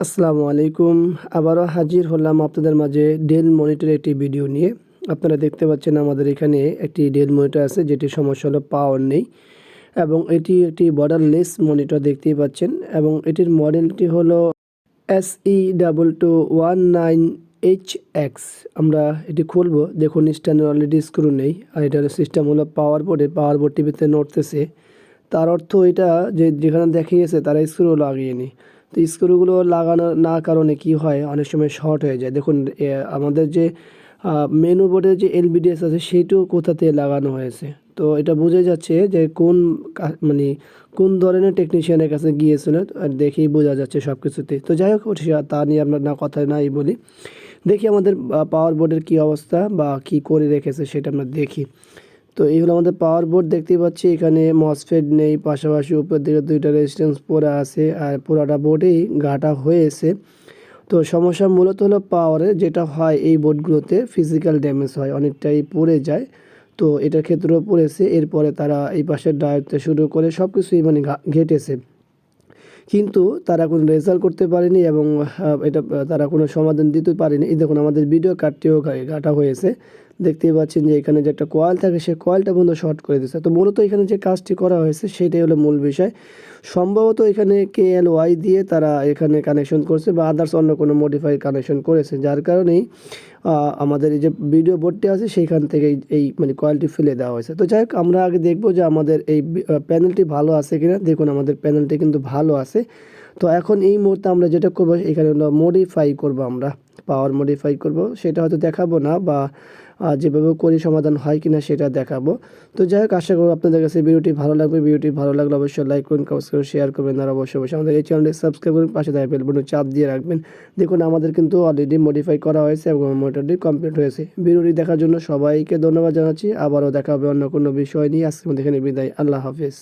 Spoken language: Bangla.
আসসালামু আলাইকুম। আবারও হাজির হলাম আপনাদের মাঝে ডেল মনিটরের একটি ভিডিও নিয়ে। আপনারা দেখতে পাচ্ছেন আমাদের এখানে একটি ডেল মনিটর আছে যেটির সমস্যা হলো পাওয়ার নেই এবং এটি একটি বর্ডারলেস মনিটর দেখতেই পাচ্ছেন এবং এটির মডেলটি হলো SE2219HX। আমরা এটি খুলবো, দেখুন স্ট্যান্ডে অলরেডি স্ক্রু নেই আর এটার সিস্টেম হলো পাওয়ার বোর্ড টিভিতে নড়তেছে। তার অর্থ এটা যে যেখানে দেখিয়েছে তারা স্ক্রু লাগিয়েনি। তো স্ক্রুগুলো লাগানো না কারণে কি হয়, অনেক সময় শর্ট হয়ে যায়। দেখুন আমাদের যে মেনু বোর্ডের যে এলবিডিএস আছে সেইটাও কোথা থেকে লাগানো হয়েছে। তো এটা বোঝা যাচ্ছে যে মানে কোন ধরনের টেকনিশিয়ানের কাছে গিয়েছিল, আর দেখেই বোঝা যাচ্ছে সব কিছুতে। তো যাই হোক, তা নিয়ে আমরা কথা নাই বলি। দেখি আমাদের পাওয়ার বোর্ডের কী অবস্থা বা কি করে রেখেছে সেটা আমরা দেখি। তো এই হলো আমাদের পাওয়ার বোর্ড, দেখতেই পাচ্ছি এখানে মসফেট নেই, পাশাপাশি উপর দিকে দুইটা রেজিস্ট্যান্স পড়ে আছে আর পুরাটা বোর্ডেই ঘাটা হয়েছে। তো সমস্যা মূলত হলো পাওয়ারে, যেটা হয় এই বোর্ডগুলোতে ফিজিক্যাল ড্যামেজ হয়, অনেকটাই পড়ে যায়। তো এটার ক্ষেত্রেও পড়েছে। এরপরে তারা এই পাশের ডায়োডটা শুরু করে সব কিছুই মানে ঘেটেছে, কিন্তু তারা কোনো রেজাল্ট করতে পারেনি এবং এটা তারা কোনো সমাধান দিতে পারেনি। এই দেখুন আমাদের ভিডিও কার্ডটিও ঘাটা হয়েছে, দেখতেই পাচ্ছেন যে এখানে যে একটা কয়েল থাকে সেই কয়েলটা পর্যন্ত শর্ট করে দিচ্ছে। তো মূলত এখানে যে কাজটি করা হয়েছে সেটাই হলো মূল বিষয়। সম্ভবত এখানে KLY দিয়ে তারা এখানে কানেকশন করছে বা আদার্স অন্য কোনো মডিফাই কানেকশন করেছে, যার কারণেই আমাদের এই যে ভিডিও বোর্ডটি আছে সেইখান থেকে এই মানে কয়েলটি ফেলে দেওয়া হয়েছে। তো যাই হোক, আমরা আগে দেখবো যে আমাদের এই প্যানেলটি ভালো আছে কিনা। দেখুন আমাদের প্যানেলটি কিন্তু ভালো আছে। তো এখন এই মুহূর্তে আমরা যেটা করবো এখানে হলো মডিফাই করব, আমরা পাওয়ার মডিফাই করব। সেটা হয়তো দেখাবো না বা যেভাবে করি সমাধান হয় কিনা সেটা দেখাবো। তো যাই হোক, আশা করব আপনাদের কাছে ভিডিওটি ভালো লাগবে। ভিডিওটি ভালো লাগলে অবশ্যই লাইক করুন, কমেন্ট করুন, শেয়ার করবেন আর অবশ্যই আমাদের এই চ্যানেলটি সাবস্ক্রাইব করুন, পাশে থাকা বেল বাটনে চাপ দিয়ে রাখবেন। দেখুন আমাদের কিন্তু অলরেডি মডিফাই করা হয়েছে এবং মোটরটি কমপ্লিট হয়েছে। ভিডিওটি দেখার জন্য সবাইকে ধন্যবাদ জানাচ্ছি। আবারও দেখা হবে অন্য কোনো বিষয় নিয়ে। আজকের মধ্যে এখানে বিদায়। আল্লাহ হাফেজ।